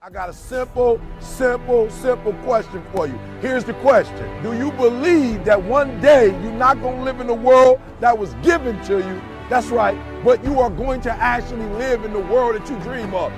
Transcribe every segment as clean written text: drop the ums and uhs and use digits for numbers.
I got a simple question for you. Here's the question. Do you believe that one day you're not going to live in the world that was given to you? That's right, but you are going to actually live in the world that you dream of.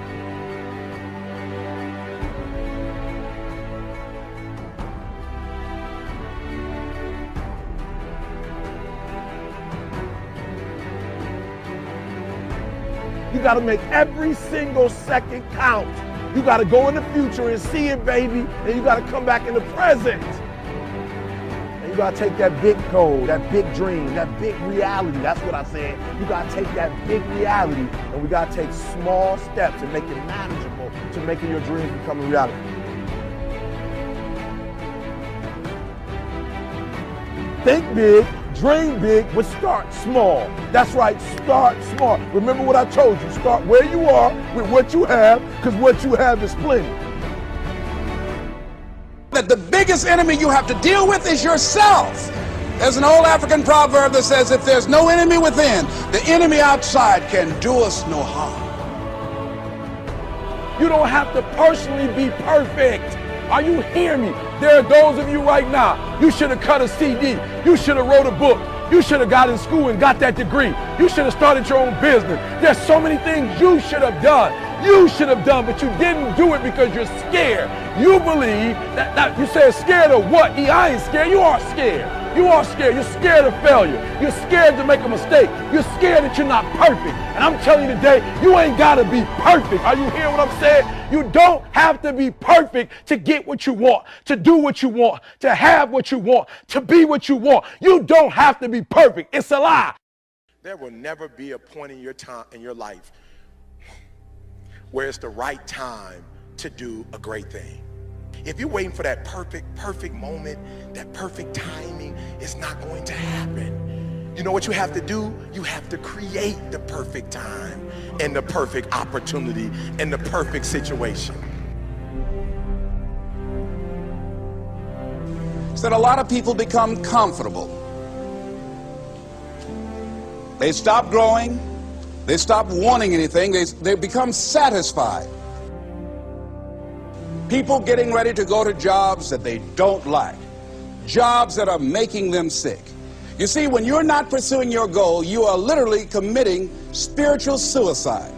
You got to make every single second count. You got to go in the future and see it, baby, and you got to come back in the present. And you got to take that big goal, that big dream, that big reality. That's what I said. You got to take that big reality, and we got to take small steps and make it manageable to making your dreams become a reality. Think big, dream big, but start small. That's right, start small. Remember what I told you, start where you are with what you have, because what you have is plenty. That the biggest enemy you have to deal with is yourself. There's an old African proverb that says, if there's no enemy within, the enemy outside can do us no harm. You don't have to personally be perfect. Are you hearing me? There are those of you right now, you should have cut a CD. You should have wrote a book. You should have got in school and got that degree. You should have started your own business. There's so many things you should have done. You should have done, but you didn't do it because you're scared. You believe that you said scared of what? I ain't scared. You are scared. You are scared. You're scared of failure. You're scared to make a mistake. You're scared that you're not perfect. And I'm telling you today, you ain't got to be perfect. Are you hearing what I'm saying? You don't have to be perfect to get what you want, to do what you want, to have what you want, to be what you want. You don't have to be perfect. It's a lie. There will never be a point in your time, in your life, where it's the right time to do a great thing. If you're waiting for that perfect moment, that perfect timing, it's not going to happen. You know what you have to do? You have to create the perfect time and the perfect opportunity and the perfect situation. So that a lot of people become comfortable. They stop growing. They stop wanting anything. They become satisfied. People getting ready to go to jobs that they don't like, jobs that are making them sick. You see, when you're not pursuing your goal, you are literally committing spiritual suicide.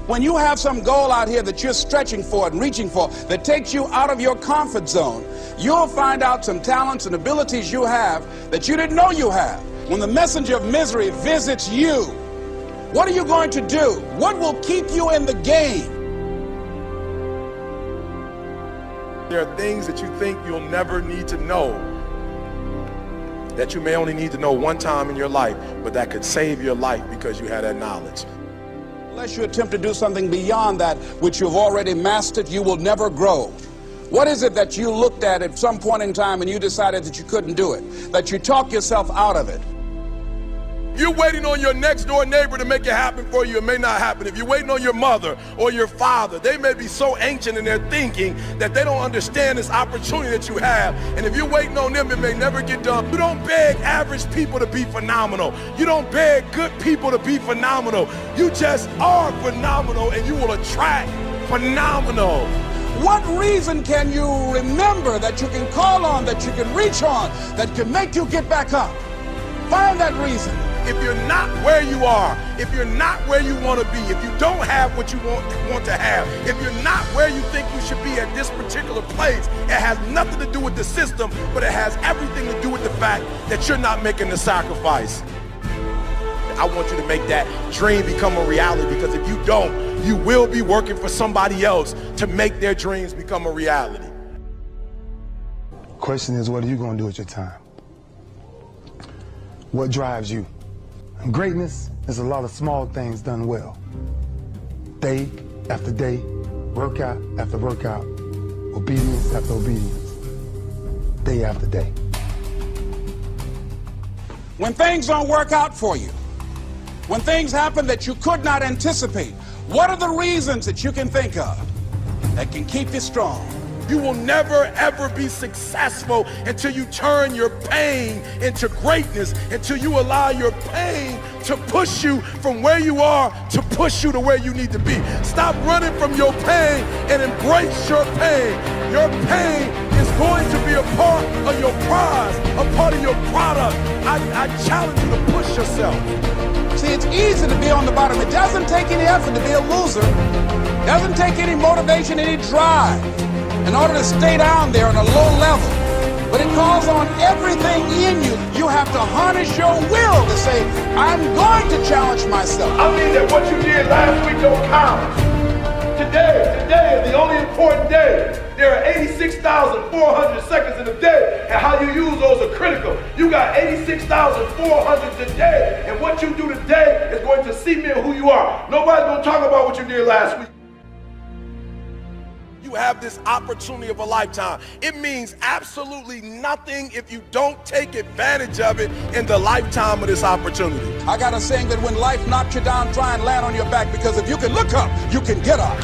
When you have some goal out here that you're stretching for and reaching for that takes you out of your comfort zone, you'll find out some talents and abilities you have that you didn't know you have. When the messenger of misery visits you, what are you going to do? What will keep you in the game? There are things that you think you'll never need to know, that you may only need to know one time in your life, but that could save your life because you had that knowledge. Unless you attempt to do something beyond that which you've already mastered, you will never grow. What is it that you looked at some point in time and you decided that you couldn't do it, that you talked yourself out of it? You're waiting on your next door neighbor to make it happen for you, it may not happen. If you're waiting on your mother or your father, they may be so ancient in their thinking that they don't understand this opportunity that you have. And if you're waiting on them, it may never get done. You don't beg average people to be phenomenal. You don't beg good people to be phenomenal. You just are phenomenal and you will attract phenomenal. What reason can you remember that you can call on, that you can reach on, that can make you get back up? Find that reason. If you're not where you are, if you're not where you want to be, if you don't have what you want to have, if you're not where you think you should be at this particular place, it has nothing to do with the system, but it has everything to do with the fact that you're not making the sacrifice. I want you to make that dream become a reality, because if you don't, you will be working for somebody else to make their dreams become a reality. Question is, what are you going to do with your time? What drives you? And greatness is a lot of small things done well. Day after day, workout after workout, obedience after obedience, day after day. When things don't work out for you, when things happen that you could not anticipate, what are the reasons that you can think of that can keep you strong? You will never, ever be successful until you turn your pain into greatness, until you allow your pain to push you from where you are to push you to where you need to be. Stop running from your pain and embrace your pain. Your pain is going to be a part of your prize, a part of your product. I challenge you to push yourself. See, it's easy to be on the bottom. It doesn't take any effort to be a loser. It doesn't take any motivation, any drive in order to stay down there on a low level. But it calls on everything in you. You have to harness your will to say, I'm going to challenge myself. I mean that what you did last week don't count. Today is the only important day. There are 86,400 seconds in a day, and how you use those are critical. You got 86,400 today, and what you do today is going to cement who you are. Nobody's going to talk about what you did last week. You have this opportunity of a lifetime. It means absolutely nothing if you don't take advantage of it in the lifetime of this opportunity. I got a saying that when life knocks you down, try and land on your back, because if you can look up, you can get up.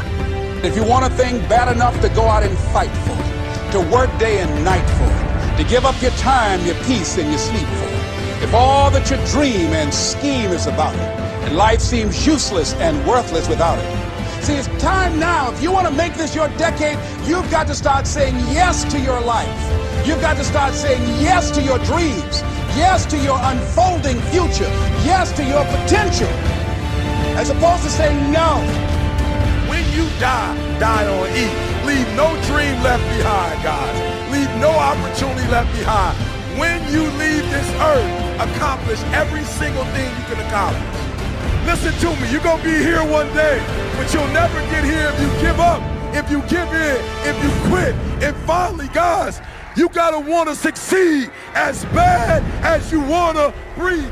If you want a thing bad enough to go out and fight for it, to work day and night for it, to give up your time, your peace, and your sleep for it, if all that you dream and scheme is about it, and life seems useless and worthless without it. See, it's time now. If you want to make this your decade, you've got to start saying yes to your life. You've got to start saying yes to your dreams, yes to your unfolding future, yes to your potential, as opposed to saying no. When you die on E. Leave no dream left behind, guys. Leave no opportunity left behind. When you leave this earth, accomplish every single thing you can accomplish. Listen to me, you're going to be here one day, but you'll never get here if you give up, if you give in, if you quit. And finally, guys, you got to want to succeed as bad as you want to breathe.